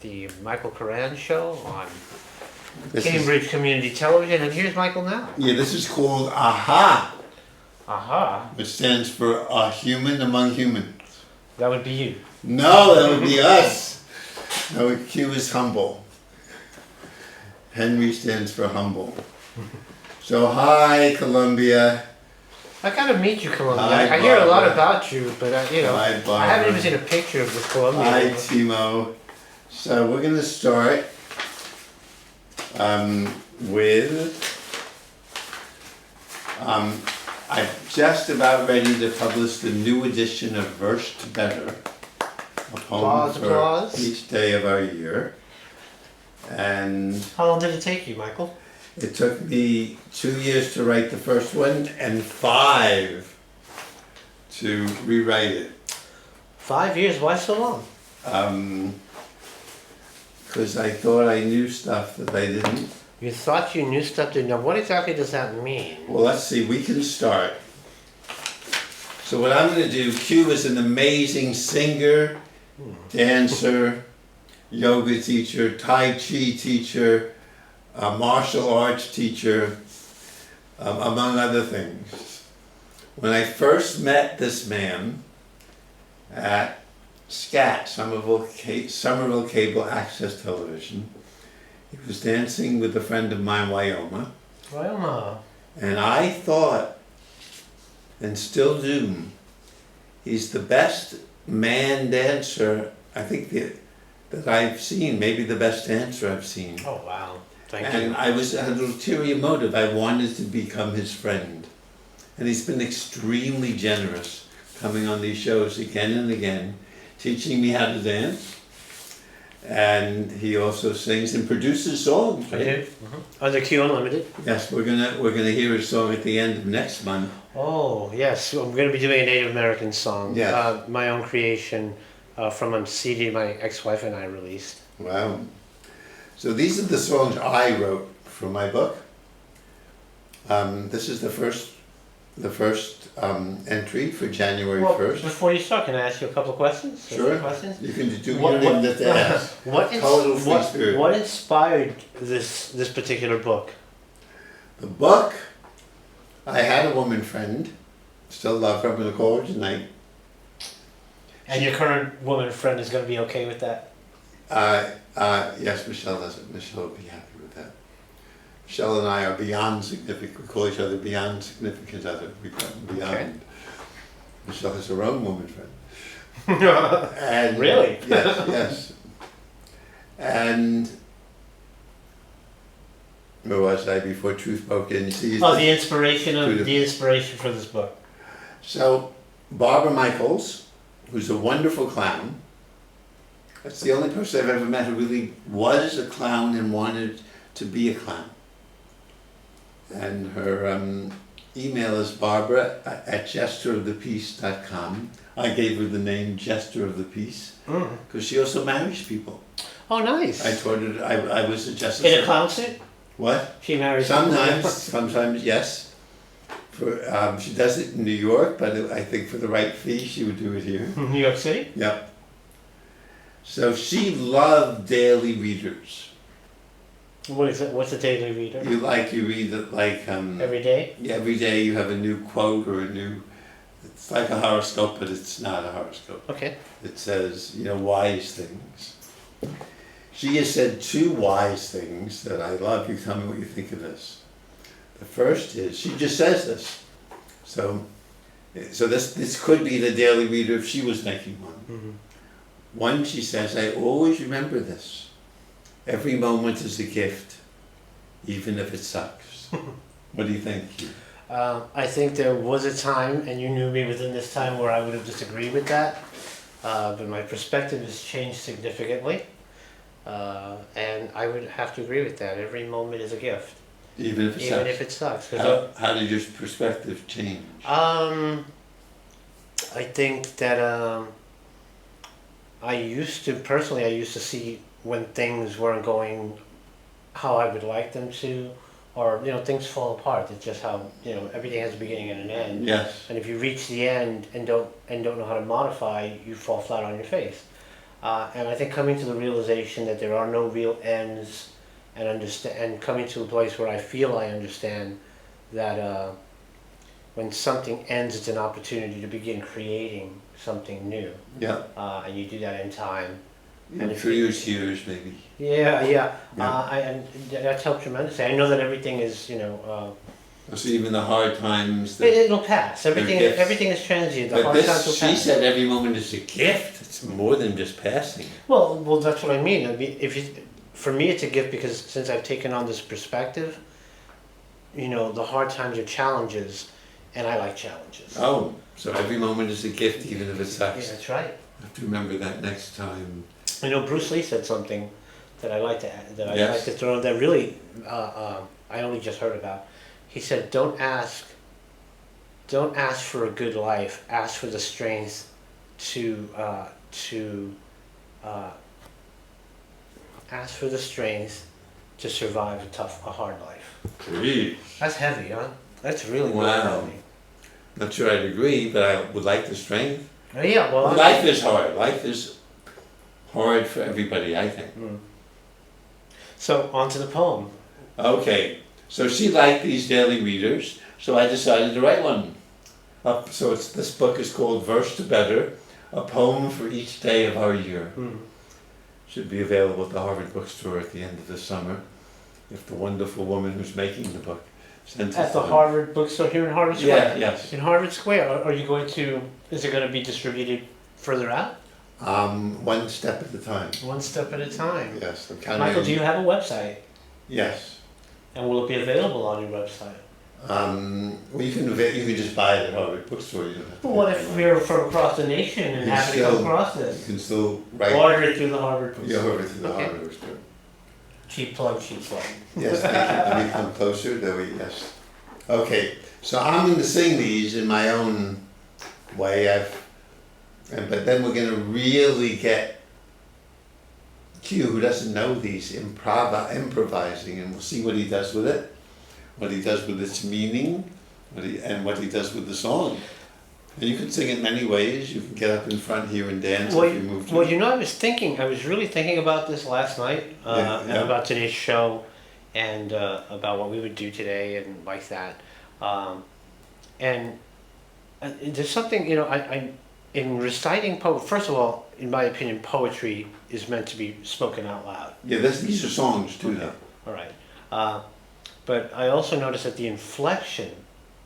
the Michael Koran show on This Cambridge Community Television, and here's Michael now. This is called AHA, Aha, which stands for A Human Among Humans. that would be you. No, that would be us. No, Q is humble. Henry stands for humble. So hi, Columbia. I gotta meet you, Columbia. Hi, I hear a lot Barbara. about you, but Hi, I Barbara. haven't even seen a picture of this Columbia. Hi, Timo. So we're going to start with, I'm just about ready to publish the new edition of Versed Better, a poem Applause, for applause. each day of our year. And How long did it take you, Michael? it took me 2 years to write the first one and 5 to rewrite it. 5 years? Why so long? Because I thought I knew stuff that I didn't. You thought you knew stuff. Now, what exactly does that mean? Well, let's see, we can start. So what I'm going to do, Q is an amazing singer, dancer, yoga teacher, Tai Chi teacher, martial arts teacher, among other things. When I first met this man at SCAT, Somerville Cable Access Television, he was dancing with a friend of mine, Wyoma, Well, and I thought, and still do, he's the best man dancer, I think, that I've seen, maybe the best dancer I've seen. oh wow. Thank And you. I had an ulterior motive. I wanted to become his friend. And he's been extremely generous, coming on these shows again and again, teaching me how to dance. And he also sings and produces songs, I right? do. Under Q Unlimited. Yes, we're gonna hear his song at the end of next month. Oh yes, so I'm going to be doing a Native American song. Yes. My own creation from a CD my ex-wife and I released. Wow. So these are the songs I wrote for my book. This is the first entry for January Well, 1st. before you start, can I ask you a couple of questions? Sure. Questions? You can do What- you don't even have to ask. Total free spirit. What inspired this particular book? The book, I had a woman friend, still love her, I'm going to call her tonight. And your current woman friend is going to be okay with that? Yes, Michelle does it. Michelle will be happy with that. Michelle and I are beyond significant, we call each other beyond significant other. We call them beyond. Okay. Michelle has her own woman friend. And Really? Yes. And where was I before Truth spoke in? You see, Oh, the inspiration for this book. So, Barbara Michaels, who's a wonderful clown, that's the only person I've ever met who really was a clown and wanted to be a clown. And her email is barbara@gestorofthepeace.com. I gave her the name Gestor of the Peace because she also marries people. Oh, nice. I told her I was a jester. In a clown suit? What? She marries Sometimes yes. She does it in New York, but I think for the right fee she would do it here. New York City? Yep. So she loved daily readers. What is it? What's a daily reader? You read it like Every day? every day you have a new quote or it's like a horoscope, but it's not a horoscope. Okay. It says, wise things. She has said 2 wise things that I love. You tell me what you think of this. The first is, she just says this. So this could be the daily reader if she was making one. Mm-hmm. One, she says, I always remember this. Every moment is a gift, even if it sucks. What do you think? I think there was a time, and you knew me within this time, where I would have disagreed with that. But my perspective has changed significantly. And I would have to agree with that. Every moment is a gift. Even if it Even sucks? if it sucks. 'Cause How did your perspective change? I think that I used to see when things weren't going how I would like them to, or things fall apart. It's just how everything has a beginning and an end. Yes. And if you reach the end and don't know how to modify, you fall flat on your face. And I think coming to the realization that there are no real ends, and coming to a place where I feel I understand that when something ends, it's an opportunity to begin creating something new. Yeah. And you do that in time. And through your years, maybe. Yeah, yeah. Yeah. And that's helped tremendously. I know that everything is, So even the hard times. it'll pass. Everything, gifts. everything is transient. The But hard times will this, she pass. said every moment is a gift. It's more than just passing. Well, that's what I mean. I mean, for me, it's a gift because since I've taken on this perspective, the hard times are challenges, and I like challenges. Oh, so every moment is a gift, even if it Yeah, sucks. that's right. I have to remember that next time. Bruce Lee said something that I like to Yes. like to throw that really I only just heard about. He said, "Don't ask for a good life. Ask for the strength to ask for the strength to survive a hard life." Gee. That's heavy, huh? That's really Wow. heavy. Not sure I'd agree, but I would like the strength. Oh, yeah, well, Life is hard. Life is hard for everybody, I think. So on to the poem. Okay, so she liked these daily readers, so I decided to write one. So this book is called Verse to Better, a poem for each day of our year. Should be available at the Harvard Bookstore at the end of the summer, if the wonderful woman who's making the book sends At it the to them. Harvard Bookstore here in Harvard Square. Yeah, yes. In Harvard Square, are you going to? Is it going to be distributed further out? One step at a time. One step at a time. Yes, I'm counting. Michael, do you have a website? Yes. And will it be available on your website? Well, you can just buy it at Harvard Bookstore. You don't have to Well, what pay if for it. we're from across the nation and You happen to come still- across You this? can still write. Order it through the Harvard Yeah, Bookstore. over to the Okay. Harvard Bookstore. Cheap plug, cheap plug. Yes, thank you. Let me come closer. There we yes. Okay, so I'm going to sing these in my own way. But then we're going to really get Q, who doesn't know these, improvising, and we'll see what he does with it, what he does with its meaning, and what he does with the song. And you can sing it many ways. You can get up in front here and dance if you move to. Well, I was really thinking about this last night, and about today's show, and about what we would do today, and like that. And there's something, in reciting first of all, in my opinion, poetry is meant to be spoken out loud. Yeah, these are songs too, though. All right. But I also noticed that the inflection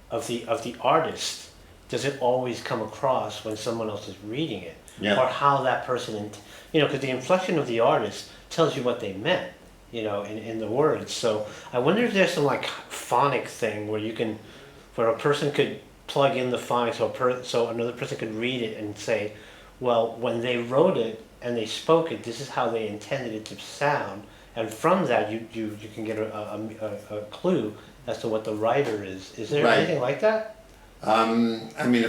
of the artist doesn't always come across when someone else is reading it, Yeah. or how that person, because the inflection of the artist tells you what they meant, in the words. So I wonder if there's some like phonic thing where a person could plug in the phonics, so another person could read it and say, well, when they wrote it and they spoke it, this is how they intended it to sound, and from that you can get a clue as to what the writer is. Is there Right. anything like that? If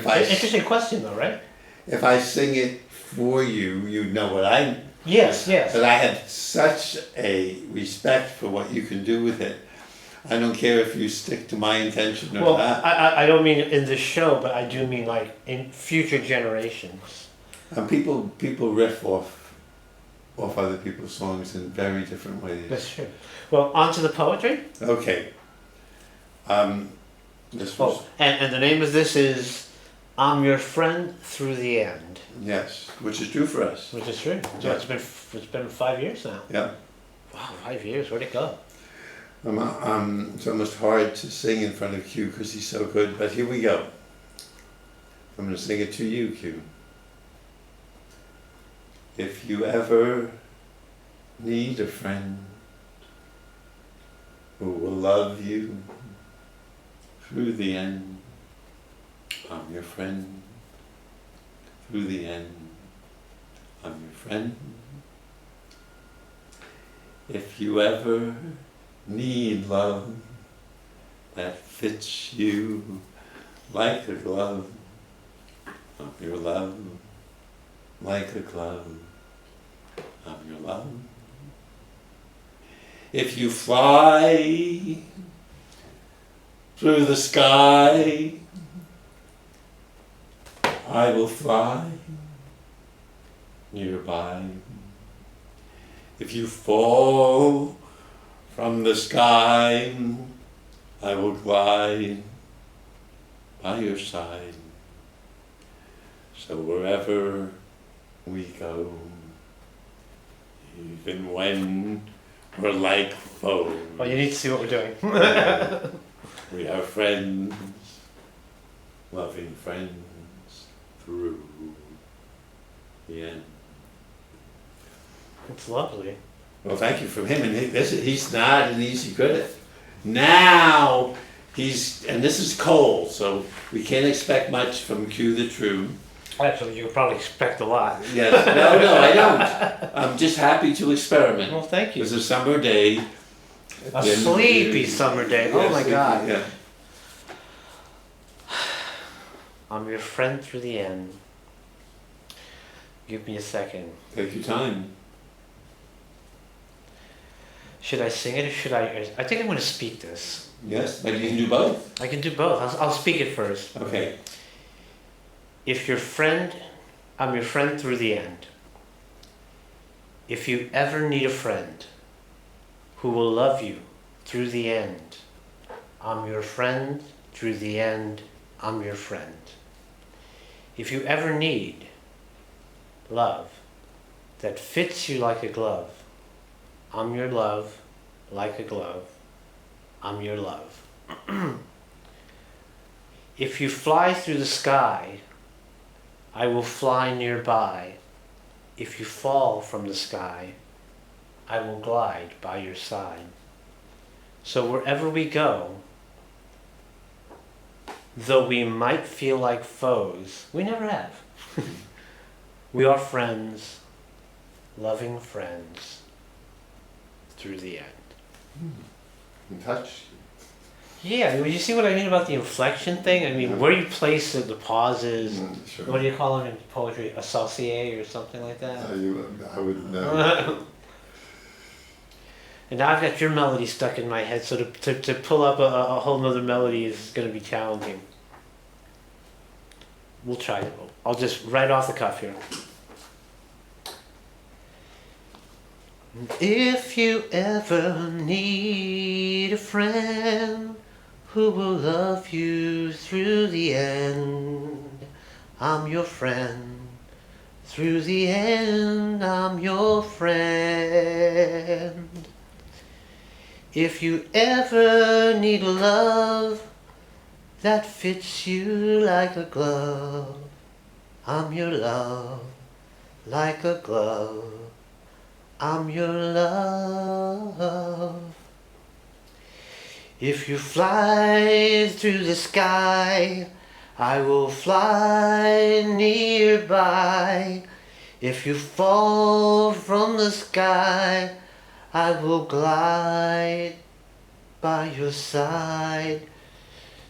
I Interesting question, though, right? if I sing it for you, you know what I. Yes. But I have such a respect for what you can do with it. I don't care if you stick to my intention or Well, not. I don't mean in this show, but I do mean like in future generations. People riff off other people's songs in very different ways. That's true. Well, on to the poetry. Okay. This was And the name of this is "I'm Your Friend Through the End," yes, which is true for us. which is true. So Yeah. it's been 5 years now. Yeah. Wow, 5 years. Where'd it go? It's almost hard to sing in front of Q because he's so good, but here we go. I'm going to sing it to you, Q. If you ever need a friend who will love you through the end, I'm your friend through the end. I'm your friend. If you ever need love that fits you like a glove, I'm your love, like a glove, I'm your love. If you fly through the sky, I will fly nearby. If you fall from the sky, I will glide by your side. So wherever we go, even when we're like foes, Well, you need to see what we're doing. we are friends, loving friends through the end. It's lovely. Well, thank you from him, and he's not an easy critic. Now and this is Cole, so we can't expect much from Q the True. Actually, you could probably expect a lot. Yes, no, I don't. I'm just happy to experiment. Well, thank you. It's a summer day. A sleepy summer day. Oh my God. Yeah. I'm your friend through the end. Give me a second. Take your time. Should I sing it or should I think I'm going to speak this. Yes, maybe you can do both. I can do both. I'll speak it first. Okay. If your friend, I'm your friend through the end. If you ever need a friend who will love you through the end, I'm your friend through the end. I'm your friend. If you ever need love that fits you like a glove, I'm your love like a glove. I'm your love. If you fly through the sky, I will fly nearby. If you fall from the sky, I will glide by your side. So wherever we go, though we might feel like foes, we never have. We are friends, loving friends, through the end. In touch. Yeah, I mean, you see what I mean about the inflection thing? I mean, where you place the pauses, Sure. what do you call them in poetry? Associate or something like that? I wouldn't know. And now I've got your melody stuck in my head, so to pull up a whole nother melody is going to be challenging. We'll try it. I'll just right off the cuff here. If you ever need a friend who will love you through the end, I'm your friend. Through the end, I'm your friend. If you ever need love that fits you like a glove, I'm your love, like a glove. I'm your love. If you fly through the sky, I will fly nearby. If you fall from the sky, I will glide by your side.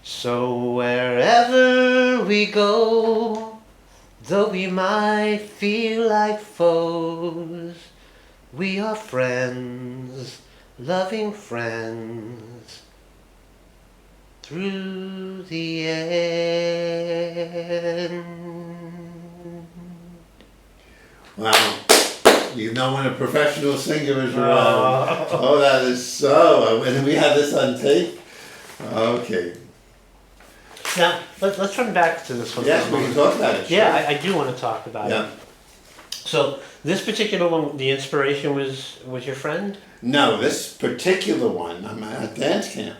So wherever we go, though we might feel like foes, we are friends, loving friends, through the end. Wow. You know when a professional singer is around. Oh, that is so. And we have this on tape? Okay. Now, let's run back to this one. Yes, we can talk about it. Sure. Yeah, I do want to talk about Yeah. it. So, this particular one, the inspiration was your friend? No, this particular one, I'm at dance camp.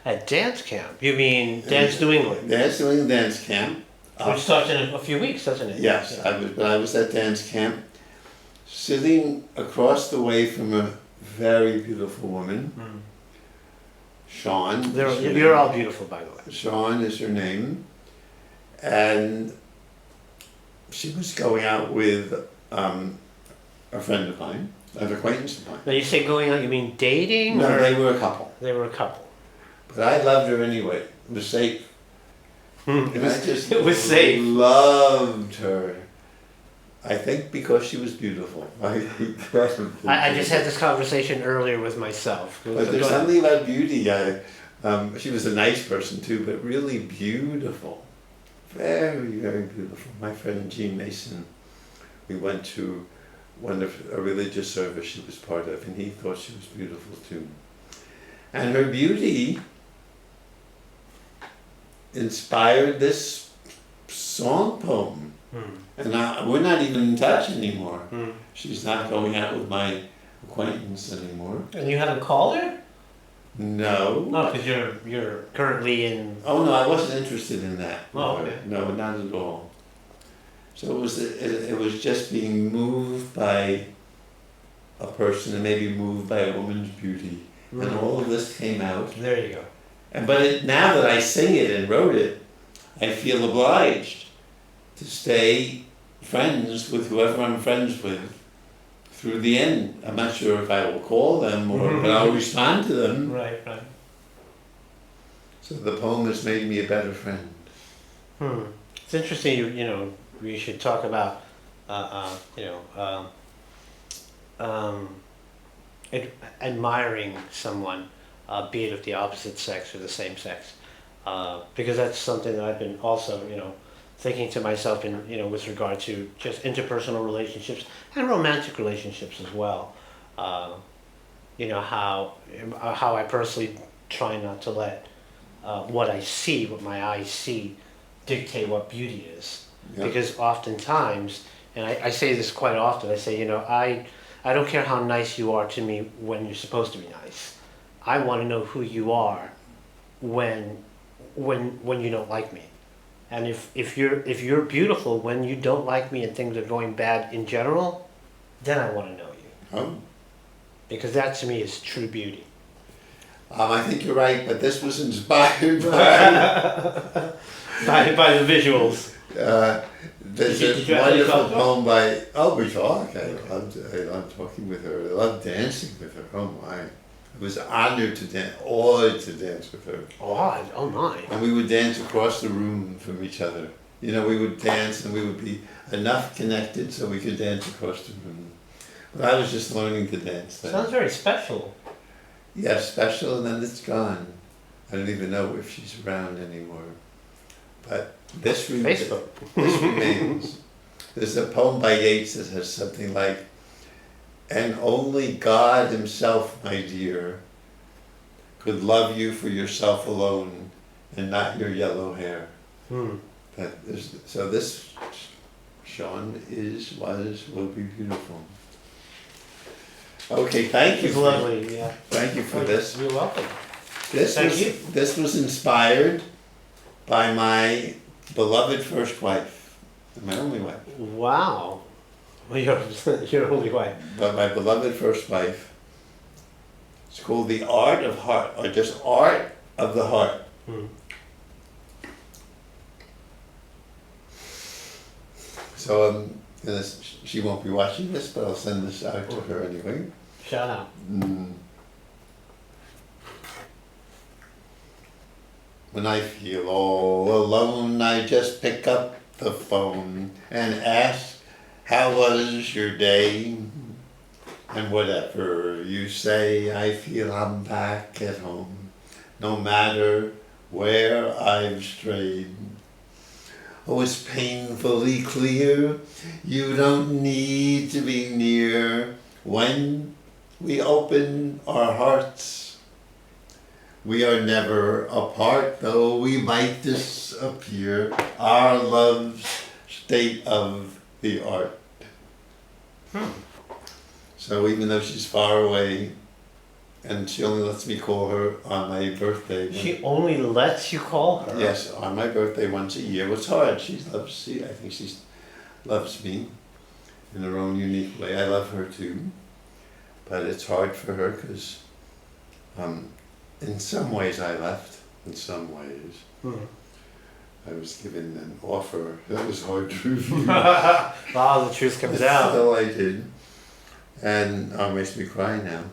At dance camp? You mean Dance New England? Dance New England dance camp. Which starts in a few weeks, doesn't it? Yes, Yeah. I was at dance camp, sitting across the way from a very beautiful woman, Sean. You're all beautiful, by the way. Sean is her name, and she was going out with a friend of mine, an acquaintance of mine. Now, you say going out, you mean dating? No, or they were a couple, they were a couple. but I loved her anyway. It was safe. And I just It was safe. loved her. I think because she was beautiful. I just had this conversation earlier with myself. But there's something about beauty. She was a nice person too, but really beautiful. Very, very beautiful. My friend Jean Mason we went to a religious service she was part of, and he thought she was beautiful too. And her beauty inspired this song poem. And we're not even in touch anymore. She's not going out with my acquaintance anymore. And you haven't called her? No. No, because you're currently in. Oh no, I wasn't interested in that. Oh, okay. No, not at all. So it was just being moved by a person and maybe moved by a woman's beauty, and all of this came out. There you go. But now that I sing it and wrote it, I feel obliged to stay friends with whoever I'm friends with through the end. I'm not sure if I will call them but I'll respond to them. Right. So the poem has made me a better friend. It's interesting. We should talk about admiring someone, be it of the opposite sex or the same sex, because that's something that I've been also thinking to myself in with regard to just interpersonal relationships and romantic relationships as well. How I personally try not to let what my eyes see dictate what beauty is. Yeah. Because oftentimes, and I say this quite often, I say, I don't care how nice you are to me when you're supposed to be nice. I want to know who you are when you don't like me. And if you're beautiful when you don't like me and things are going bad in general, then I want to know you. Oh. Because that to me is true beauty. I think you're right, but this was inspired by by the visuals. There's a wonderful poem by. Oh, we talk. I love talking with her. I love dancing with her. Oh my! I was honored to dance, awed to dance with her. Awed? Oh my! And we would dance across the room from each other. We would dance, and we would be enough connected so we could dance across the room. But I was just learning to dance then. Sounds very special. Yeah, special, and then it's gone. I don't even know if she's around anymore. But this remains. There's a poem by Yeats that has something like, "And only God himself, my dear, could love you for yourself alone and not your yellow hair." So this, Sean, will be beautiful. Okay, thank you. It's lovely, yeah. Thank you for this. You're welcome. This was inspired by my beloved first wife, my only wife. Wow. Well, your only wife. But my beloved first wife. It's called The Art of Heart, or just Art of the Heart. So she won't be watching this, but I'll send this out to her anyway. Shout out. When I feel all alone, I just pick up the phone and ask, "How was your day?" And whatever you say, I feel I'm back at home, no matter where I've strayed. Oh, it's painfully clear, you don't need to be near. When we open our hearts, we are never apart, though we might disappear. Our love's state of the art. So even though she's far away, and she only lets me call her on my birthday. She only lets you call her? Yes, on my birthday once a year. It's hard. I think she loves me in her own unique way. I love her too. But it's hard for her because in some ways I left, in some ways. I was given an offer that was hard to refuse. Wow, the truth comes out. So I did. And it makes me cry now.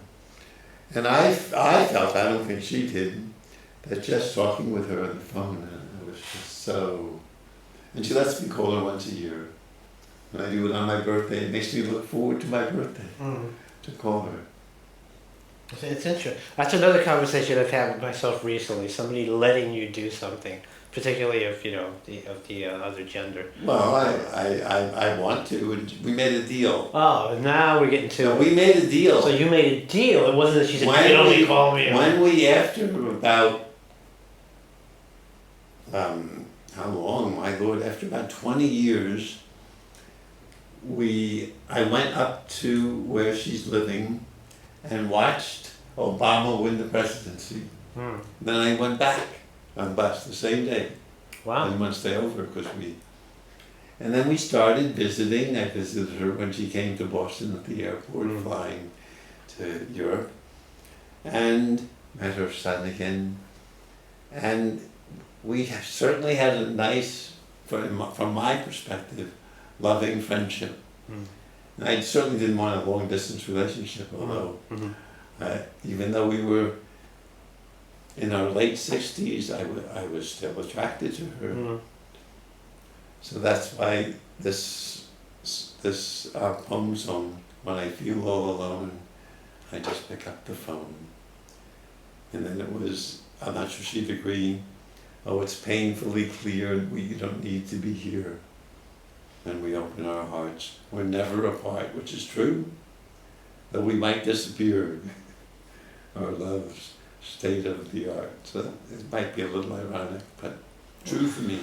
And I felt, I don't think she did, that just talking with her on the phone, it was just so... And she lets me call her once a year. When I do it on my birthday, it makes me look forward to my birthday, to call her. It's interesting. That's another conversation I've had with myself recently. Somebody letting you do something particularly of the other gender. Well, I want to, and we made a deal. Oh, now we're getting to. So we made a deal. So you made a deal. It wasn't that she said you can only call me. When we, after about, how long, my lord, after about 20 years, I went up to where she's living and watched Obama win the presidency. Then I went back on bus the same day. Wow. Didn't want to stay over because and then we started visiting. I visited her when she came to Boston at the airport, flying to Europe, and met her son again. And we have certainly had a nice, from my perspective, loving friendship. And I certainly didn't want a long distance relationship, although even though we were in our late 60s, I was still attracted to her. So that's why this poem song, when I feel all alone, I just pick up the phone. And then it was, I'm not sure she'd agree, oh, it's painfully clear we don't need to be here. And we open our hearts. We're never apart, which is true. Though we might disappear, our love's state of the art. So it might be a little ironic, but true for me.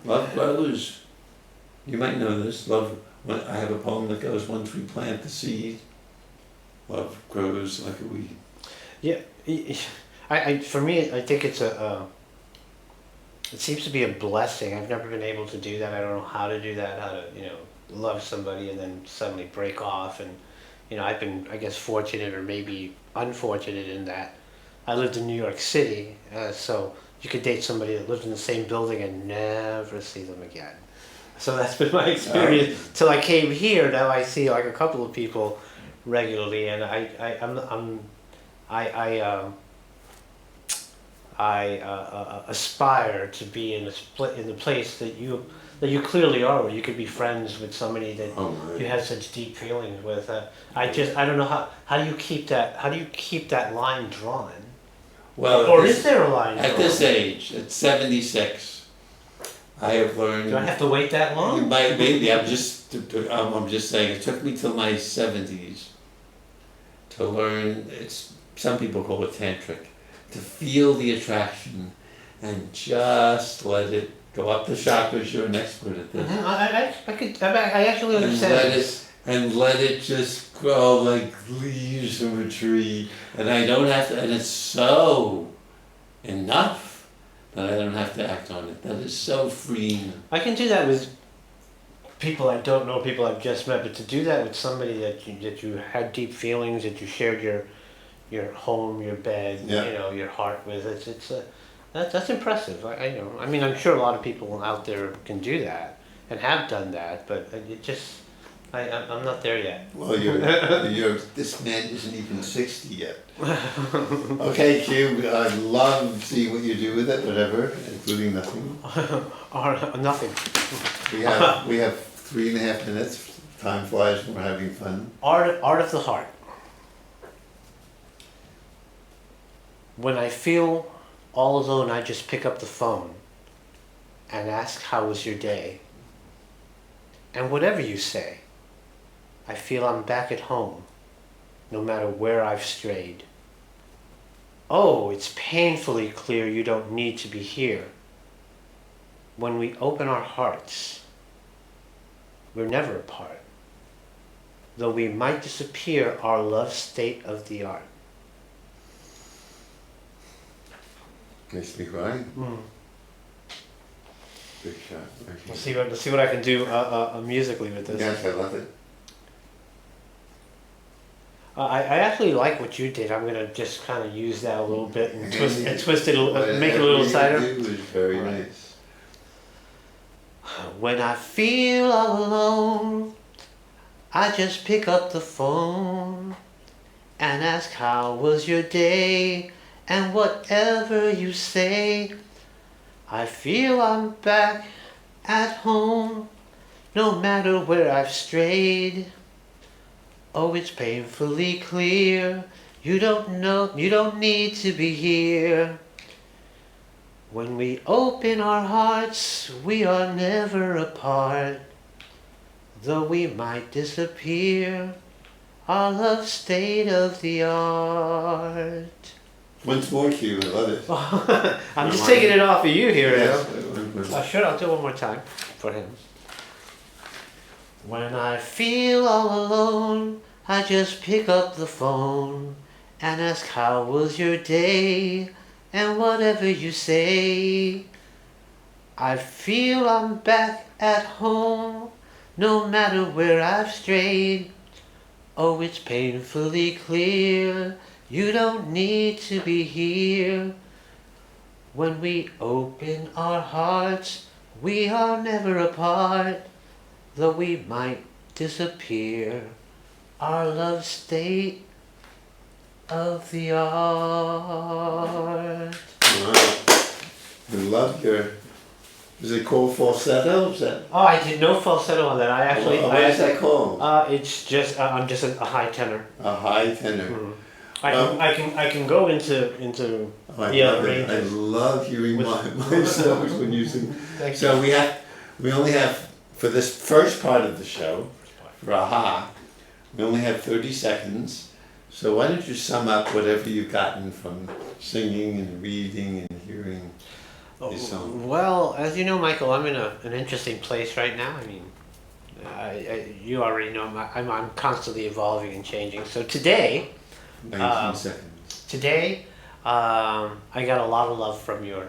Love grows. You might know this. Love. I have a poem that goes, once we plant the seed, love grows like a weed. Yeah, for me, I think it's it seems to be a blessing. I've never been able to do that. I don't know how to do that. How to love somebody and then suddenly break off. And I've been, I guess, fortunate or maybe unfortunate in that I lived in New York City, so you could date somebody that lived in the same building and never see them again. So that's been my experience till I came here. Now I see like a couple of people regularly, and I aspire to be in the place that you clearly are, where you could be friends with somebody that you have such deep feelings with. I don't know how do you keep that line drawn? Well, or is there a line at drawn? this age, at 76, I have learned. Do I have to wait that long? You might, maybe. I'm just saying. It took me till my 70s to learn. Some people call it tantric, to feel the attraction and just let it go up the chakras. You're an expert at this. I actually understand. And let it just grow like leaves from a tree. And I don't have to, and it's so enough that I don't have to act on it. That is so freeing. I can do that with people I don't know, people I've just met, but to do that with somebody that you had deep feelings, that you shared your home, your bed, your heart with, that's impressive. I mean, I'm sure a lot of people out there can do that and have done that, but it just, I'm not there yet. Well, this man isn't even 60 yet. Okay, Q, I'd love to see what you do with it, whatever, including nothing. Or nothing. We have 3.5 minutes. Time flies when we're having fun. Art of the heart. When I feel all alone, I just pick up the phone and ask, how was your day? And whatever you say, I feel I'm back at home, no matter where I've strayed. Oh, it's painfully clear you don't need to be here. When we open our hearts, we're never apart. Though we might disappear, our love state of the art. Makes me cry. Big shot. Let's see what I can do musically with this. Yes, I love it. I actually like what you did. I'm gonna just kind of use that a little bit and twist it, make it a little tighter. It was very nice. When I feel all alone, I just pick up the phone and ask, how was your day? And whatever you say, I feel I'm back at home, no matter where I've strayed. Oh, it's painfully clear, you don't need to be here. When we open our hearts, we are never apart. Though we might disappear, our love state of the art. Once more, Q. I love it. I'm just taking it off of you here. Yes. Sure, I'll do it one more time for him. When I feel all alone, I just pick up the phone and ask how was your day, and whatever you say, I feel I'm back at home, no matter where I've strayed. Oh, it's painfully clear, you don't need to be here. When we open our hearts, we are never apart. Though we might disappear, our love state of the art. Wow. I love your. Is it called falsetto? Is that? Oh, I did no falsetto on that. I actually. What is that called? It's just I'm just a high tenor. A high tenor. Mm. I can go into I the love other it. I ranges. love hearing myself when you sing. Thank you. So we only have, for this first part of the show, for AHA, we only have 30 seconds. So why don't you sum up whatever you've gotten from singing and reading and hearing this song? Well, as you know, Michael, I'm in an interesting place right now. I mean, you already know I'm constantly evolving and changing. So today, 19 seconds. Today, I got a lot of love from your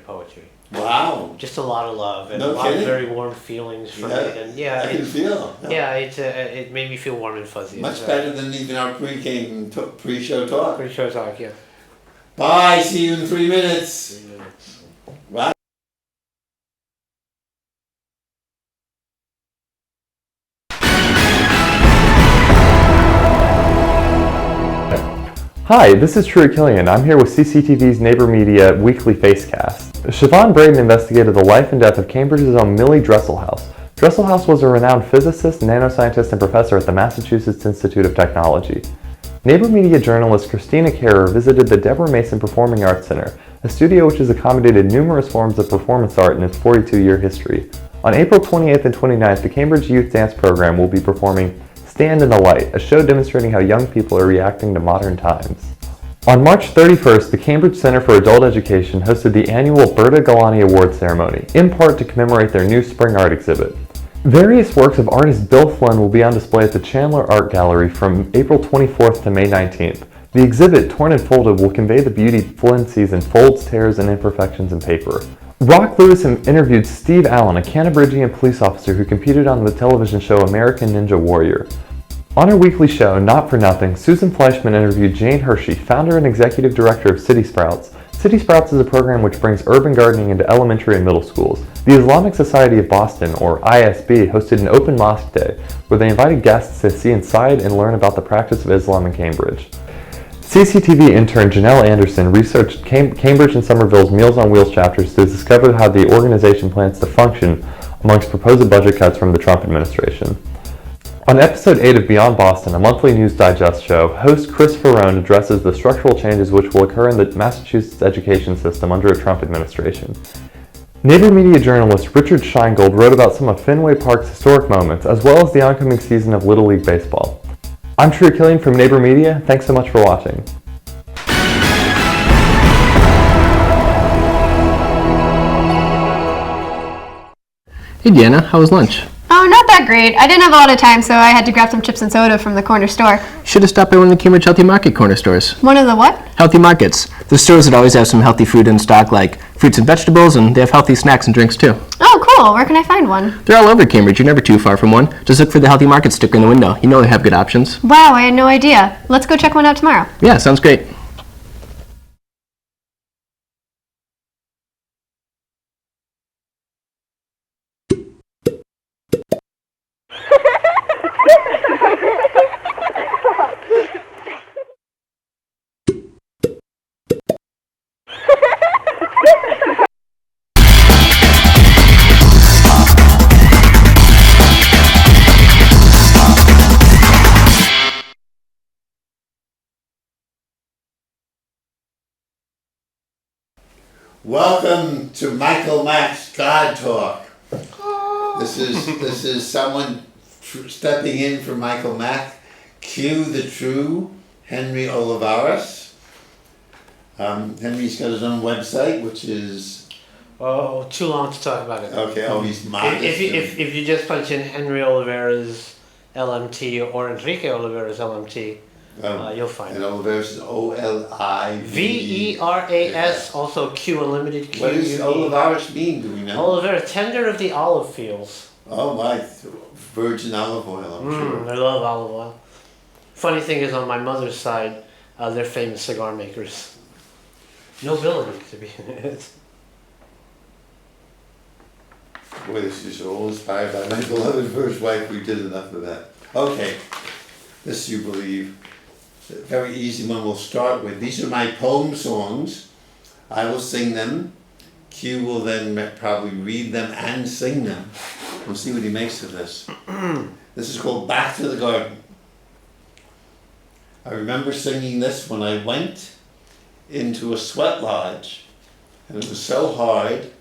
poetry. Wow. Just a lot of love and No a lot kidding? of very warm feelings from it. And I can feel. Yeah, it made me feel warm and fuzzy. Much better than even our pre-show talk. Pretty sure talk, yeah. Bye. See you in 3 minutes. 3 minutes. Bye. Hi, this is Troy Killian. I'm here with CCTV's Neighbor Media Weekly Facecast. Siobhan Braden investigated the life and death of Cambridge's own Millie Dresselhaus. Dresselhaus was a renowned physicist, nanoscientist, and professor at the Massachusetts Institute of Technology. Neighbor Media journalist Christina Carrer visited the Deborah Mason Performing Arts Center, a studio which has accommodated numerous forms of performance art in its 42-year history. On April 28th and 29th, the Cambridge Youth Dance Program will be performing Stand in the Light, a show demonstrating how young people are reacting to modern times. On March 31st, the Cambridge Center for Adult Education hosted the annual Berta Galani Award ceremony, in part to commemorate their new spring art exhibit. Various works of artist Bill Flynn will be on display at the Chandler Art Gallery from April 24th to May 19th. The exhibit, Torn and Folded, will convey the beauty Flynn sees in folds, tears, and imperfections in paper. Rock Lewis interviewed Steve Allen, a Canterburygian police officer who competed on the television show American Ninja Warrior. On her weekly show, Not for Nothing, Susan Fleischman interviewed Jane Hershey, founder and executive director of City Sprouts. City Sprouts is a program which brings urban gardening into elementary and middle schools. The Islamic Society of Boston, or ISB, hosted an open mosque day where they invited guests to see inside and learn about the practice of Islam in Cambridge. CCTV intern Janelle Anderson researched Cambridge and Somerville's Meals on Wheels chapters to discover how the organization plans to function amongst proposed budget cuts from the Trump administration. On episode 8 of Beyond Boston, a monthly news digest show, host Chris Ferrone addresses the structural changes which will occur in the Massachusetts education system under a Trump administration. Neighbor Media journalist Richard Scheingold wrote about some of Fenway Park's historic moments, as well as the oncoming season of Little League Baseball. I'm Troy Killian from Neighbor Media. Thanks so much for watching. Hey Deanna, how was lunch? Oh, not that great. I didn't have a lot of time, so I had to grab some chips and soda from the corner store. Should have stopped by one of the Cambridge Healthy Market corner stores. One of the what? Healthy Markets. The stores that always have some healthy food in stock, like fruits and vegetables, and they have healthy snacks and drinks too. Oh, cool. Where can I find one? They're all over Cambridge. You're never too far from one. Just look for the Healthy Market sticker in the window. You know they have good options. Wow, I had no idea. Let's go check one out tomorrow. Yeah, sounds great. Welcome to Michael Mack's God Talk. This is someone stepping in for Michael Mack. Cue the true Henry Oliveras. Henry's got his own website, which is Oh, too long to talk about it. okay. Oh, he's modest. If you just punch in Henry Oliveras LMT or Enrique Oliveras LMT, you'll find and it. Oliveras is Oliveras. Veras, also Q Unlimited. Q What does Oliveras mean? Do we know? Oliveras, tender of the olive fields. Oh my, virgin olive oil. I'm sure. I love olive oil. Funny thing is, on my mother's side, they're famous cigar makers. Nobility, to be honest. Boy, this is all inspired by my beloved first wife. We did enough of that. Okay, this you believe. A very easy one we'll start with. These are my poem songs. I will sing them. Q will then probably read them and sing them. We'll see what he makes of this. This is called Back to the Garden. I remember singing this when I went into a sweat lodge, and it was so hard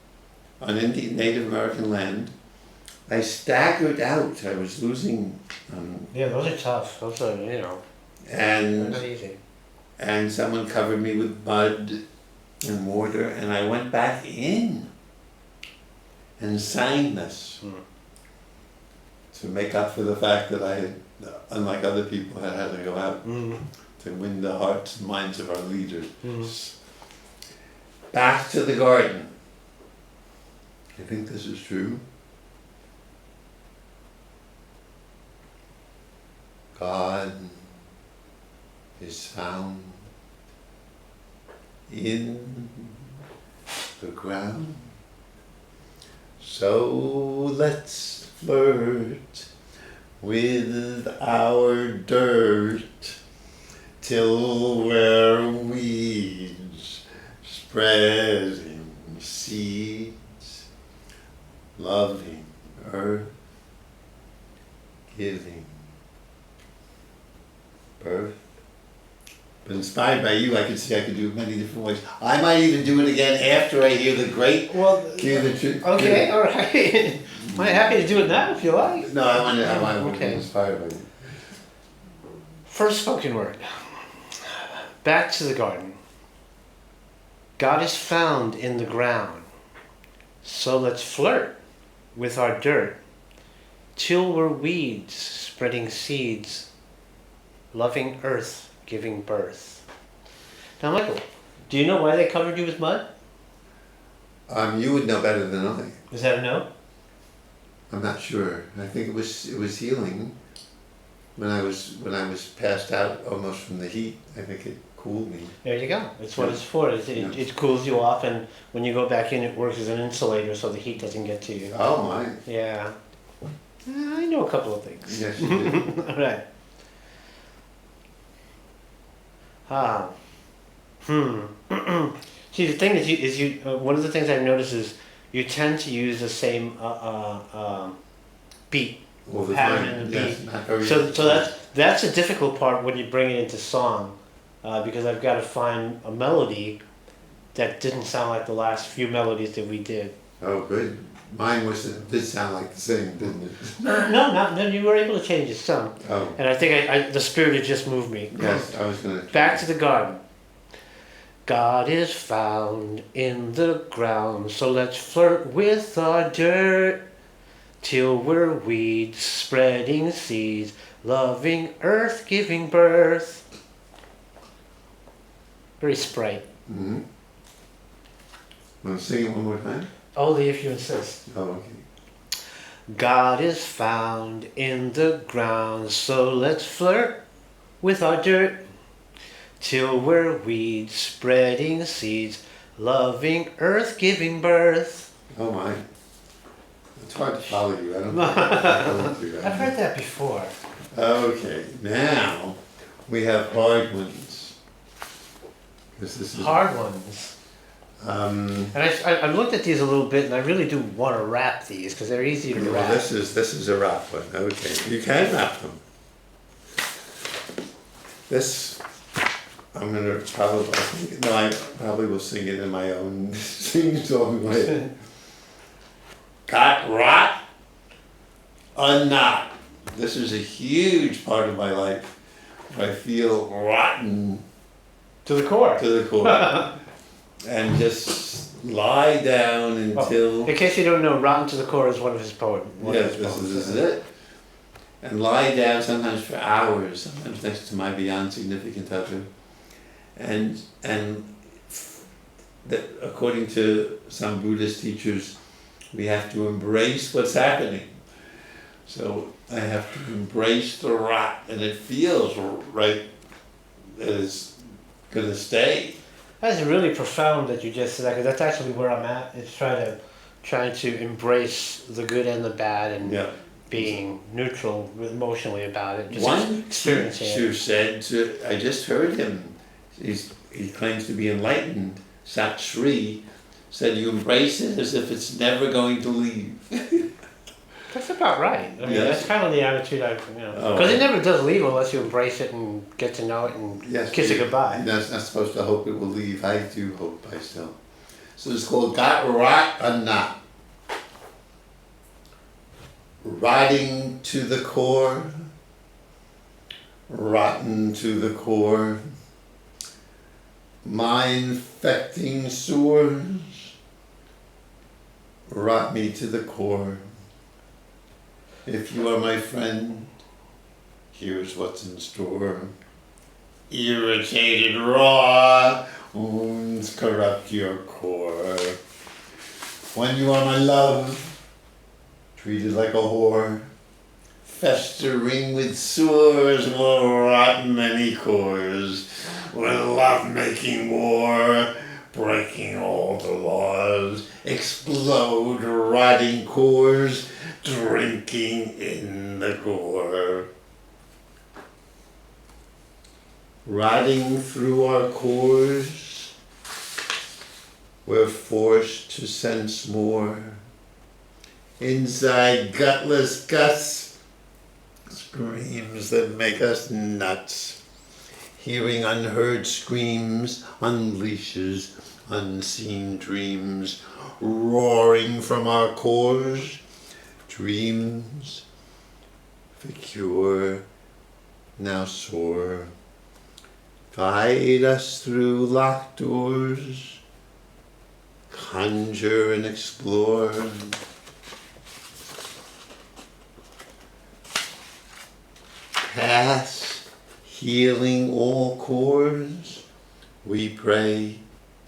on Indian Native American land. I staggered out. I was losing. Yeah, those are tough. Those are, they're And not easy. and someone covered me with mud and mortar, and I went back in and sang this to make up for the fact that I had, unlike other people, had had to go out to win the hearts and minds of our leaders. Back to the garden. I think this is true. God is found in the ground. So let's flirt with our dirt till we're weeds spreading seeds, loving earth, giving birth. But inspired by you, I could see I could do it many different ways. I might even do it again after I hear the great. Cue the truth. Okay, all right. I'm happy to do it now if you like. No, I want to Okay. be inspired by you. First spoken word. Back to the garden. God is found in the ground. So let's flirt with our dirt till we're weeds spreading seeds, loving earth giving birth. Now, Michael, do you know why they covered you with mud? You would know better than I. Is that a no? I'm not sure. I think it was healing. When I was passed out almost from the heat, I think it cooled me. There you go. That's what it's for. It cools you off, and when you go back in, it works as an insulator so the heat doesn't get to you. Oh my. Yeah. I know a couple of things. Yes, you did. All right. See, the thing is you one of the things I've noticed is you tend to use the same beat, All the pattern time. in the Yes, beat. not very So that's a difficult part when you bring it into song, because I've got to find a melody that didn't sound like the last few melodies that we did. Oh, good. Mine did sound like the same, didn't it? No, you were able to change it some. Oh. And I think the spirit had just moved me. Yes, I was gonna. Back to the garden. God is found in the ground, so let's flirt with our dirt till we're weeds spreading seeds, loving earth giving birth. Very Sprite. Mm-hmm. Want to sing it one more time? Only if you insist. Oh, okay. God is found in the ground, so let's flirt with our dirt till we're weeds spreading seeds, loving earth giving birth. Oh my. It's hard to follow you. I don't know. I've heard that before. Okay, now we have hard ones. This is Hard ones. And I've looked at these a little bit, and I really do want to rap these because they're easy to Well, rap. this is a rap one. Okay, you can rap them. This I'm gonna probably, no, I probably will sing it in my own sing-song way. Got rot or not? This is a huge part of my life where I feel rotten To the core. to the core. And just lie down until, In case you don't know, Rotten to the Core is one of his poems. yes, this is it. And lie down sometimes for hours, sometimes next to my beyond significant other. And that according to some Buddhist teachers, we have to embrace what's happening. So I have to embrace the rot, and it feels right that it's gonna stay. That's really profound that you just said that, because that's actually where I'm at. It's trying to embrace the good and the bad, and Yeah. being neutral emotionally about it. Just One experiencing teacher it. said, I just heard him, he claims to be enlightened, Sat Sri, said you embrace it as if it's never going to leave. That's about right. I mean, Yes. that's kind of the attitude I, Oh. because it never does leave unless you embrace it and get to know it and Yes, kiss it goodbye. You're not supposed to hope it will leave. I do hope I still. So it's called Got Rot or Not. Rotting to the core, rotten to the core, my infecting sores, rot me to the core. If you are my friend, here's what's in store. Irritated raw wounds corrupt your core. When you are my love, treated like a whore, festering with sores will rot many cores. With love-making war, breaking all the laws, explode rotting cores, drinking in the gore. Rotting through our cores, we're forced to sense more. Inside gutless guts, screams that make us nuts. Hearing unheard screams unleashes unseen dreams, roaring from our cores. Dreams for cure now soar. Guide us through locked doors, conjure and explore. Pass, healing all cores, we pray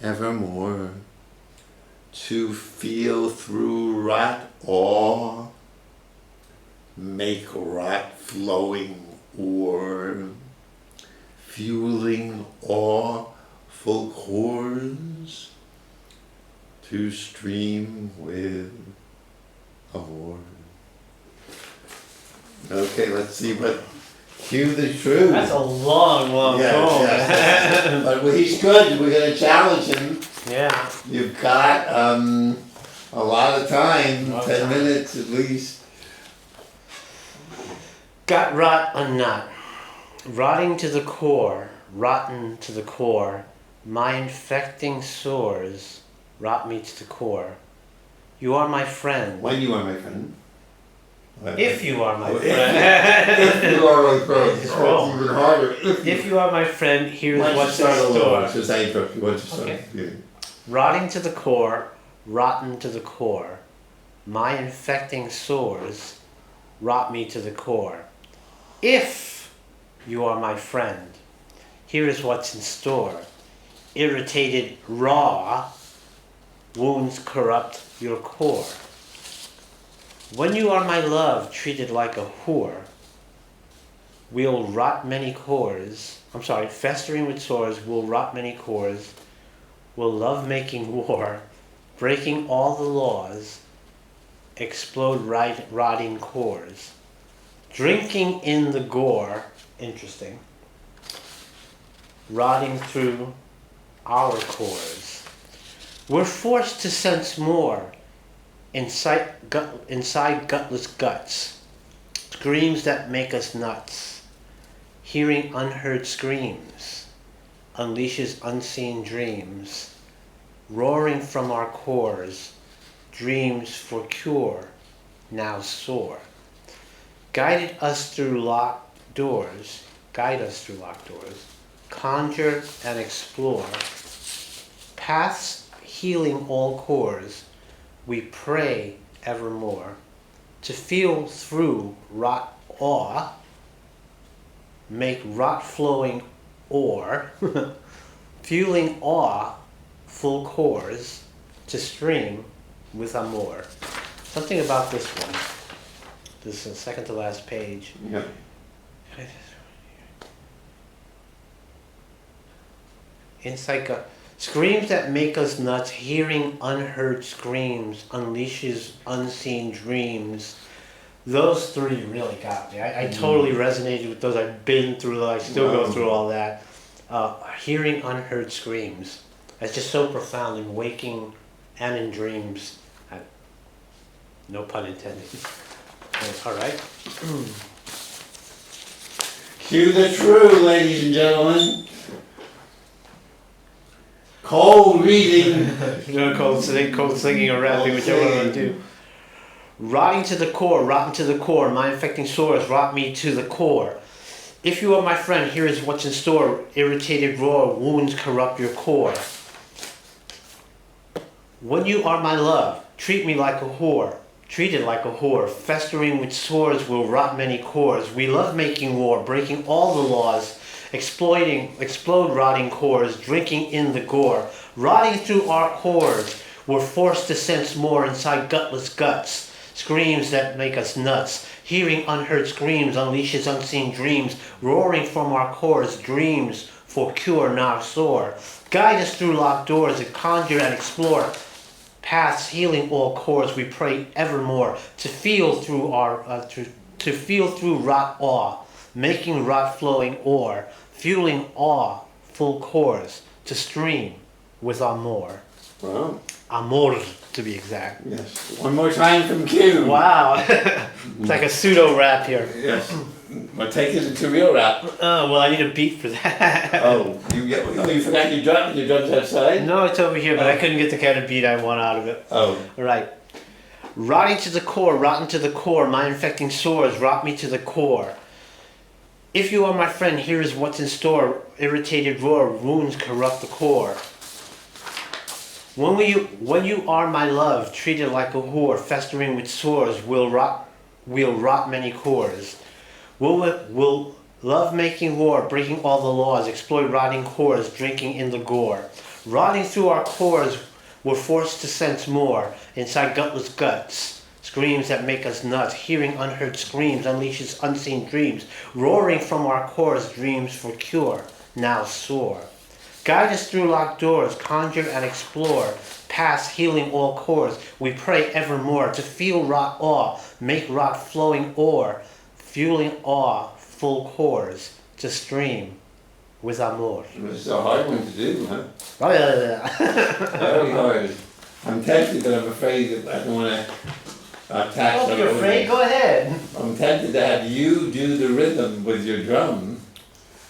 evermore. To feel through rot awe, make rot flowing ore, fueling awful cores to stream with amor. Okay, let's see what cue the truth. That's a long poem. Yes. But he's good. We're gonna challenge him. Yeah. You've got a lot of time, Lot of 10 time. minutes at least. Got rot or not? Rotting to the core, rotten to the core. My infecting sores rot me to the core. You are my friend. When you are my friend. If you are my If friend. you are my friend. It's Oh. even harder. If you are my friend, here's Why don't you what's in start a little? store. Since I interrupted you, why don't you start? Okay. Yeah. Rotting to the core, rotten to the core. My infecting sores rot me to the core. If you are my friend, here is what's in store. Irritated raw wounds corrupt your core. When you are my love, treated like a whore, we'll rot many cores. Festering with sores, will rot many cores. Will love making war, breaking all the laws, explode rotting cores. Drinking in the gore, interesting, rotting through our cores. We're forced to sense more inside gutless guts, screams that make us nuts, hearing unheard screams, unleashes unseen dreams, roaring from our cores, dreams for cure, now soar. Guide us through locked doors, conjure and explore, paths healing all cores, we pray evermore, to feel through rot awe, make rot flowing ore, fueling awe, full cores, to stream with amour. Something about this one. This is the second to last page. Yep. Insight screams that make us nuts, hearing unheard screams, unleashes unseen dreams. Those three really got me. I totally resonated with those. I've been through those. I still go through all that. Hearing unheard screams. That's just so profound in waking and in dreams. No pun intended. All right. Cue the true, ladies and gentlemen. Cold reading. Cold singing or rapping, whichever one I do. Rotting to the core, rotten to the core, mind-infecting sores rot me to the core. If you are my friend, here is what's in store. Irritated roar, wounds corrupt your core. When you are my love, treat me like a whore. Treated like a whore, festering with sores will rot many cores. We love making war, breaking all the laws, explode rotting cores, drinking in the gore. Rotting through our cores, we're forced to sense more inside gutless guts. Screams that make us nuts. Hearing unheard screams unleashes unseen dreams. Roaring from our cores, dreams for cure now soar. Guide us through locked doors and conjure and explore. Paths healing all cores, we pray evermore. To feel through rot awe, making rot flowing ore, fueling awe full cores, to stream with amour. Wow. Amor, to be exact. Yes. One more time from Q. Wow. It's like a pseudo rap here. Yes. Well, take it into real rap. Oh, well, I need a beat for that. You forgot your drum? Your drum's outside? No, it's over here, but I couldn't get the kind of beat I want out of it. Oh. All right. Rotting to the core, rotten to the core, mind-infecting sores rot me to the core. If you are my friend, here is what's in store. Irritated roar, wounds corrupt the core. When you are my love, treated like a whore, festering with sores, we'll rot many cores. We'll love making war, breaking all the laws, exploit rotting cores, drinking in the gore. Rotting through our cores, we're forced to sense more, inside gutless guts. Screams that make us nuts, hearing unheard screams, unleashes unseen dreams. Roaring from our cores, dreams for cure, now soar. Guide us through locked doors, conjure and explore, paths healing all cores. We pray evermore to feel rot awe, make rot flowing ore, fueling awe full cores, to stream with amour. This is a hard one to do, huh? Oh, yeah. Very hard. I'm tempted, but I'm afraid that I don't want to attack Oh, if you're afraid, go ahead. I'm tempted to have you do the rhythm with your drum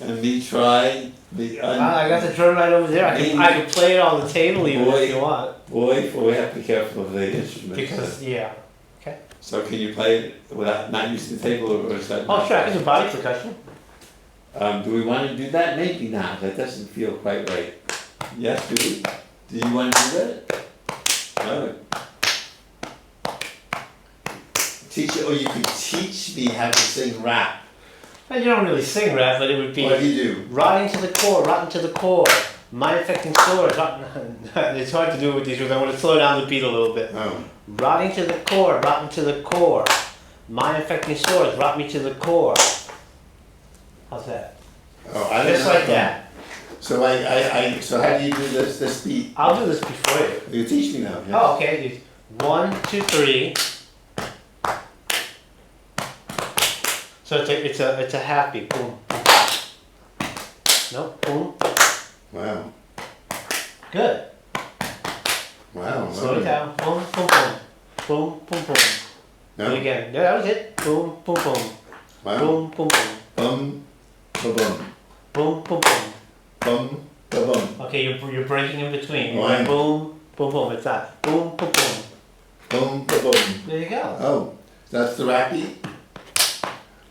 and me try the I got the drum right over there. I can play it on the table even if you want. Boy, we have to be careful of the instruments. Because, yeah. Okay. So can you play it without not using the table, or is that? Oh, sure, I can do body percussion. Do we want to do that? Maybe not. That doesn't feel quite right. Yes, do we? Do you want to do that? No. Teach you, or you could teach me how to sing rap. Well, you don't really sing rap, but it would be. What do you do? Rotting to the core, rotten to the core, mind-infecting sores. It's hard to do with these words. I want to slow down the beat a little bit. Oh. Rotting to the core, rotten to the core, mind-infecting sores, rot me to the core. How's that? Oh, I don't Just know. like that. So so how do you do this beat? I'll do this before you. You teach me now. Yes? Oh, okay. 1, 2, 3. So it's a half beat. Boom. No, boom. Wow. Good. Wow. Slow it down. Boom, boom, boom. Boom, boom, boom. No? Do it again. Yeah, that was it. Boom, boom, boom. Wow. Boom, boom, boom. Bum, ba bum. Boom, boom, boom. Boom, ba-boom. Okay, you're breaking in between. You're Why? going boom, boom, boom. It's that. Boom, boom, boom. Boom, ba-boom. There you go. Oh, that's the rap beat?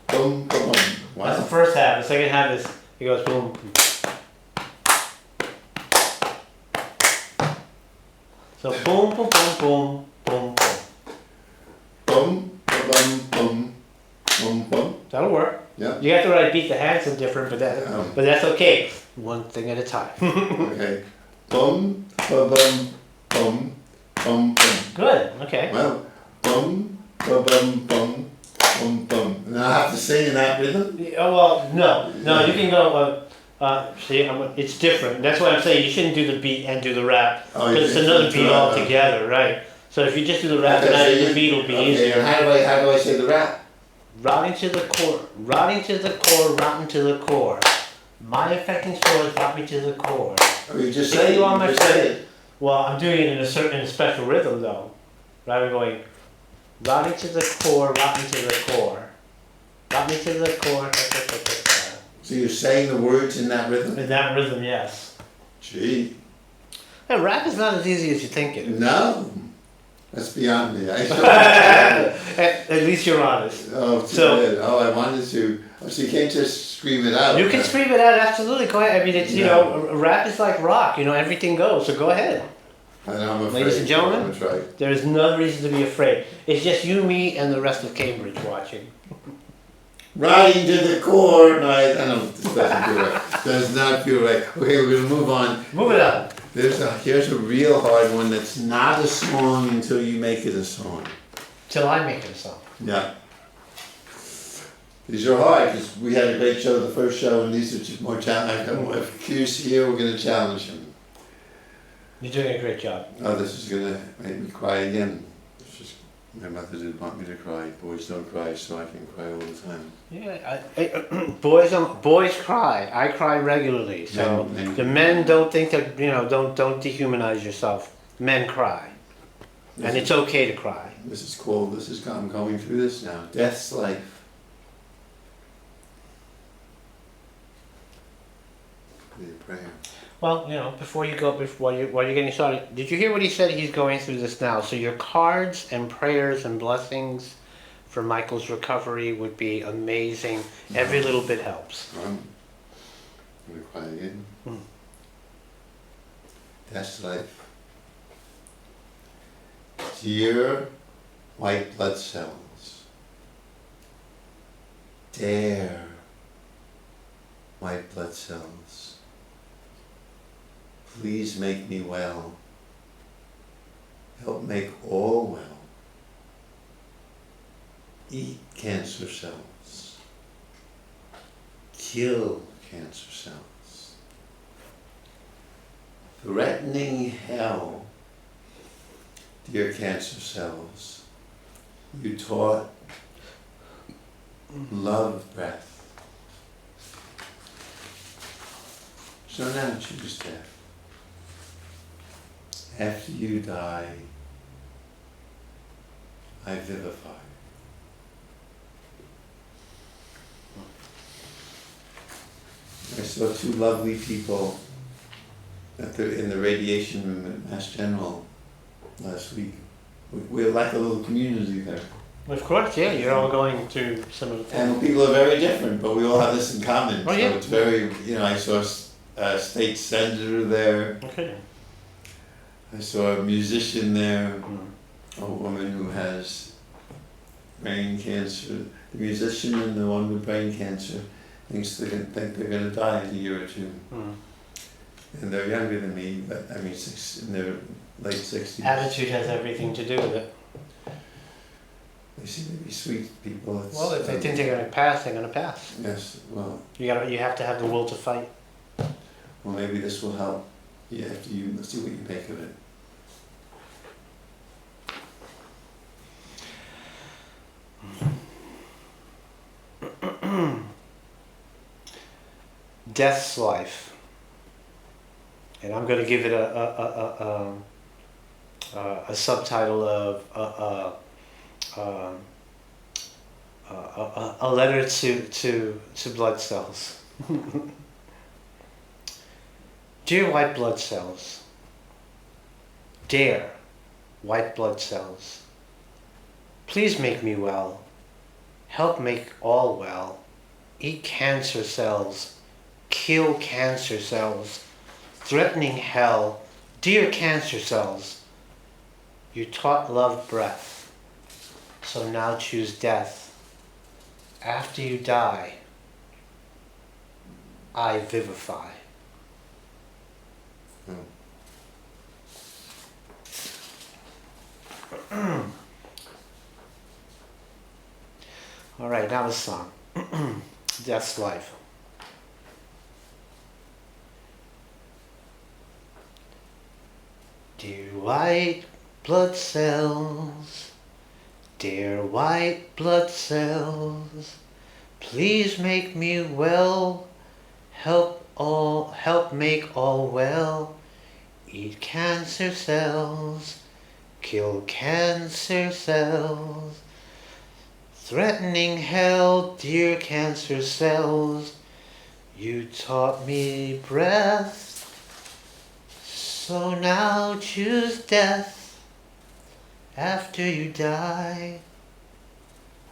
Boom, ba-boom. That's the Wow. first half. The second half is, it goes boom. So boom, boom, boom, boom, boom, boom. Boom, ba-bum, boom, boom, boom. That'll work. Yeah, You have to write beat the hands in different, but that's okay. One thing at a time. okay. Boom, ba-bum, boom, boom, boom. Good. Okay. Well, boom, ba-bum, boom, boom, boom. And I have to sing in that rhythm? Oh well, no. You can go. See, it's different. That's why I'm saying you shouldn't do the beat and do the rap Oh, you because it's think another that's beat right, altogether, right? So if you just do the rap and Okay, add so the beat, will be okay, easier. and how do I say the rap? Rotting to the core, rotting to the core, rotten to the core. My affecting spores brought me to the core. Or you just If say it, you are my you just say friend. it. Well, I'm doing it in a special rhythm though. Right, I'm going rotting to the core, rotten to the core. Rot me to the core. So you're saying the words in that rhythm? In that rhythm, yes. Gee, Hey, rap is not as easy as you think it is. no. That's beyond me. At least you're honest. Oh, So- good. Oh, I wanted to. Oh, so you can't just scream it out. You can scream it out, absolutely. Go ahead. I mean, it's, you Yeah. know, rap is like rock. You know, everything goes. So go ahead. I know, I'm afraid. Ladies and gentlemen. I'm gonna try. There is no reason to be afraid. It's just you, me, and the rest of Cambridge watching. Riding to the core. No, I don't. This doesn't feel right. Does not feel right. Okay, we're gonna move on. Move it up. Here's a real hard one that's not a song until you make it a song. Till I make it a song. Yeah. These are hard because we had a great show the first show, and these are just more challenging. If Q's here, we're gonna challenge him. You're doing a great job. Oh, this is gonna make me cry again. It's just, my mother didn't want me to cry. Boys don't cry, so I can cry all the time. Yeah, boys cry. I cry regularly. So Men- the men don't think that, you know, don't dehumanize yourself. Men cry, and it's okay to cry. This is cool. I'm going through this now. Death's life. Be a prayer. Well, you know, while you're getting started, did you hear what he said? He's going through this now. So your cards and prayers and blessings for Michael's recovery would be amazing. Every little bit helps. I'm gonna cry again. Death's life. Dear white blood cells, dear white blood cells, please make me well. Help make all well. Eat cancer cells. Kill cancer cells. Threatening hell, dear cancer cells, you taught love breath. So now choose death. After you die, I vivify. I saw two lovely people in the radiation room at Mass General last week. We're like a little community there. Of course, yeah. You're all going through similar things. And people are very different, but we all have this in common. Oh, yeah. So it's very, I saw a state senator there. Okay. I saw a musician there, a woman who has brain cancer. The musician and the one with brain cancer think they're going to die in a year or two. And they're younger than me, but I mean, in their late 60s. Attitude has everything to do with it. They seem to be sweet people. Well, if they think they're going to pass, they're going to pass. Yes, well, You have to have the will to fight. well, maybe this will help. Let's see what you make of it. Death's life, and I'm going to give it a subtitle of a letter to blood cells. Dear white blood cells, dear white blood cells, please make me well, help make all well, eat cancer cells, kill cancer cells, threatening hell, dear cancer cells, you taught love breath, so now choose death. After you die, I vivify. All right, now the song. Death's Life. Dear white blood cells, dear white blood cells, please make me well, help make all well, eat cancer cells, kill cancer cells, threatening hell, dear cancer cells, you taught me breath, so now choose death. After you die,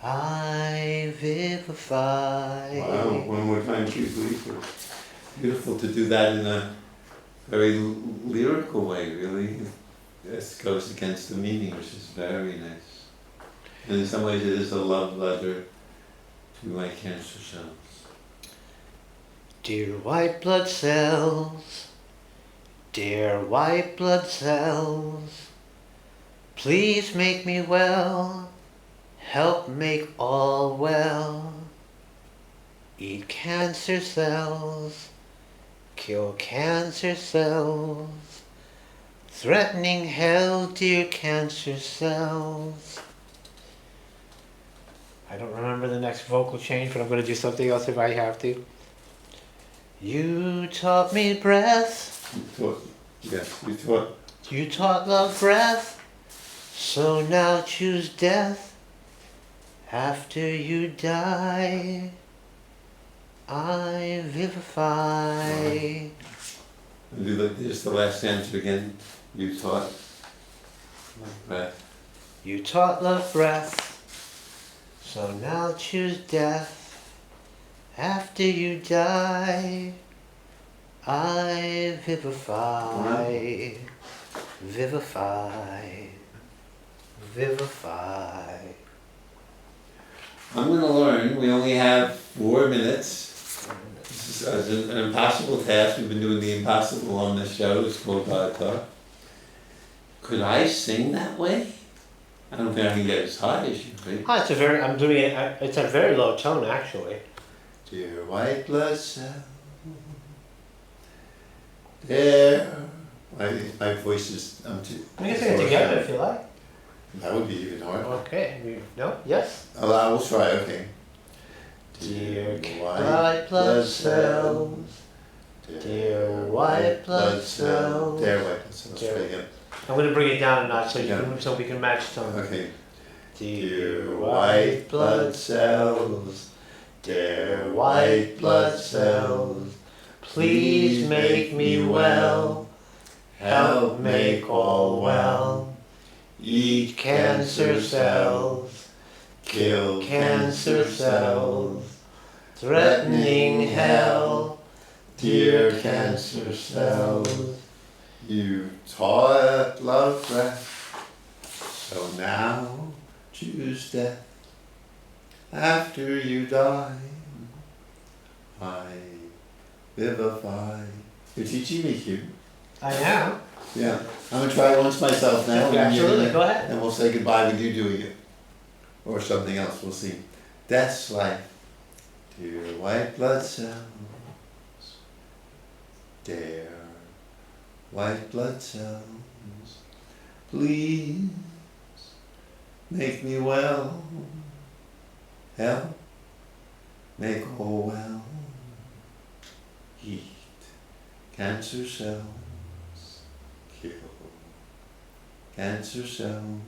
I vivify. Wow, one more time, please, Lisa. Beautiful to do that in a very lyrical way, really. This goes against the meaning, which is very nice. And in some ways it is a love letter to my cancer cells. Dear white blood cells, dear white blood cells, please make me well, help make all well, eat cancer cells, kill cancer cells, threatening hell, dear cancer cells. I don't remember the next vocal change, but I'm going to do something else if I have to. You taught me breath. You taught, yes, you taught. You taught love breath. So now choose death. After you die, I vivify. And do just the last stanza again. You taught love breath. You taught love breath. So now choose death. After you die, I vivify. Vivify. Vivify. I'm going to learn. We only have 4 minutes. This is an impossible task. We've been doing the impossible on this show. It's called God Talk. Could I sing that way? I don't think I can get as high as you, right? Oh, it's a very, I'm doing it, it's a very low tone actually. Dear white blood cell, dear. My voice is, I'm too. We can sing it together if you like. That would be even harder. Okay, no, yes? Oh, I will try, okay. Dear white blood cells, dear white blood cells. Dear white blood cells, try again. I'm going to bring it down a notch so, Yeah. so we can match tone. Okay. Dear white blood cells, dear white blood cells, please make me well, help make all well, eat cancer cells, kill cancer cells, threatening hell, dear cancer cells. You taught love breath, so now choose death. After you die, I vivify. You're teaching me, Hugh. I am. Yeah. I'm going to try it once myself now. Okay, absolutely, go ahead. And we'll say goodbye with you doing it. Or something else, we'll see. Death's life. Dear white blood cells, dear white blood cells, please make me well, help make all well, eat cancer cells, kill cancer cells,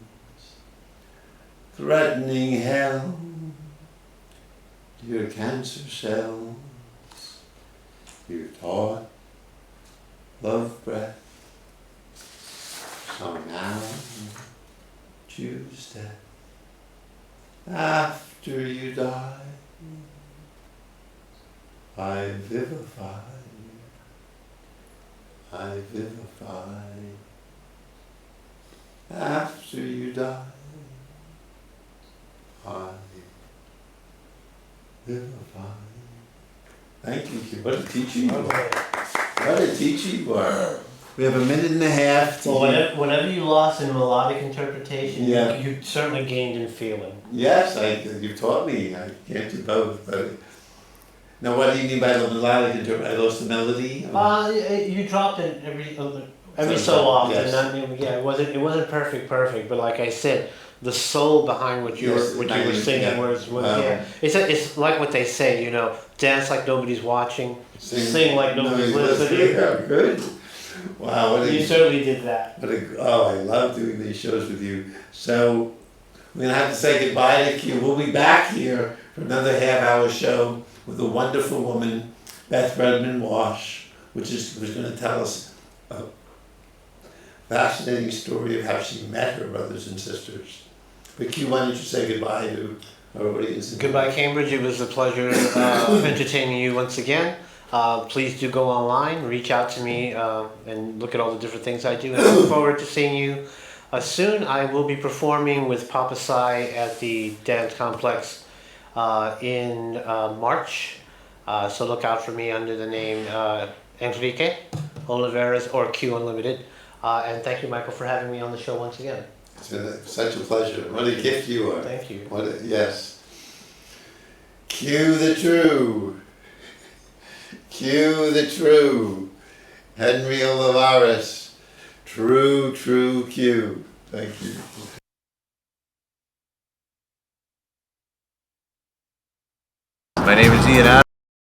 threatening hell, dear cancer cells, you taught love breath. So now, choose death. After you die, I vivify you. I vivify. After you die, I vivify. Thank you. What a teacher you are. What a teacher you are. We have a minute and a half to Well, whatever you lost in melodic interpretation, Yeah. you certainly gained in feeling. Yes, you taught me. I can't do both. But now, what do you mean by the melodic interpretation? I lost the melody. You dropped it every So so often. yes. Yeah, it wasn't perfect, but like I said, the soul behind what you Yes, were singing yeah. was yeah. It's like what they say, dance like nobody's watching, sing like nobody's listening. Yeah, good. Wow, what You a, certainly did that. I love doing these shows with you. So we're gonna have to say goodbye to Q. We'll be back here for another half-hour show with a wonderful woman, Beth Redmond Wash, who's going to tell us a fascinating story of how she met her brothers and sisters. But Q, why don't you say goodbye to our audience? Goodbye, Cambridge. It was a pleasure entertaining you once again. Please do go online, reach out to me, and look at all the different things I do. And I look forward to seeing you soon. I will be performing with Papa Sai at the Dance Complex in March. So look out for me under the name Enrique Oliveras or Q Unlimited. And thank you, Michael, for having me on the show once again. It's been such a pleasure. What a gift you are. Thank you. Yes. Q the true. Q the true. Henry Oliveras. True Q. Thank you. My name is Ian Adams.